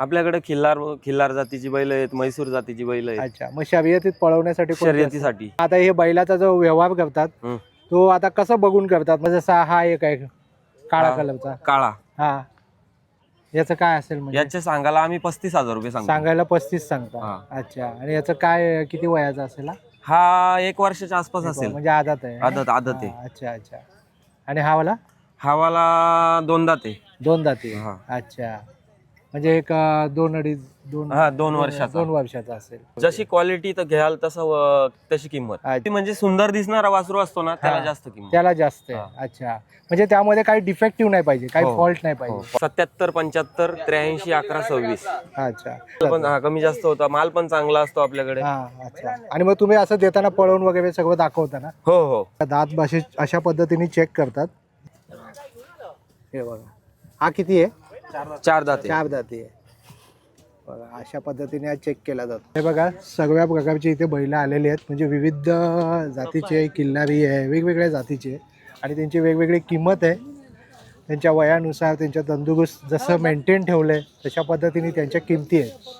आपल्याकडे खिल्लार जातीची बैल आहेत, म्हैसूर जातीची बैल आहेत. अच्छा, मग शर्यतीत पळवण्यासाठी कोणते शर्यतीसाठी असतात? आता हे बैलाचा जो व्यवहार करतात हं. तो आता कसं बघून करतात? म्हणजे जसा हा एक आहे काळा हा. कलरचा, काळा हा, याचं काय असेल? म्हणजे याचे सांगायला आम्ही 35,000 रुपये सांगतो. सांगायला 35 सांगता. हा. अच्छा, आणि याचं काय किती वयाचा असेल हा? हा 1 वर्षाच्या आसपास असेल. म्हणजे आदत आहे. आदत आहे. हा, अच्छा अच्छा. आणि हा वाला हावाला 2 दात आहे. 2 दाती. हा. अच्छा, म्हणजे एक 2-2.5 2 वर्षाचा. 2 वर्षाचा असेल. जशी क्वालिटी तर घ्याल तसं तशी किंमत. अच्छा. ती म्हणजे सुंदर दिसणारा वासरू असतो ना त्याला हा. जास्त किंमत. त्याला जास्त आहे. हा. अच्छा, म्हणजे त्यामध्ये काही डिफेक्टिव्ह नाही पाहिजे, काही हो. फॉल्ट नाही पाहिजे. 77 75 83 11 26 अच्छा. पण कमी जास्त होता. माल पण चांगला असतो आपल्याकडे. हा, अच्छा. आणि मग तुम्ही असं देताना पळवून वगैरे सगळं दाखवता ना? हो हो. दात भाषे अशा पद्धतीने चेक करतात. हे बघा, हा किती आहे? 4 दात आहे. 4 दाती आहे. बघा, अशा पद्धतीने हा चेक केला जातो. हे बघा, सगळ्या प्रकारचे इथे बैल आलेले आहेत, म्हणजे विविध जातीचे, किल्लारी आहे, वेगवेगळ्या जातीचे, आणि त्यांची वेगवेगळी किंमत आहे. त्यांच्या वयानुसार, त्यांच्या तंदुरुस्त जसं मेंटेन ठेवलं आहे तशा पद्धतीने त्यांच्या किमती आहेत.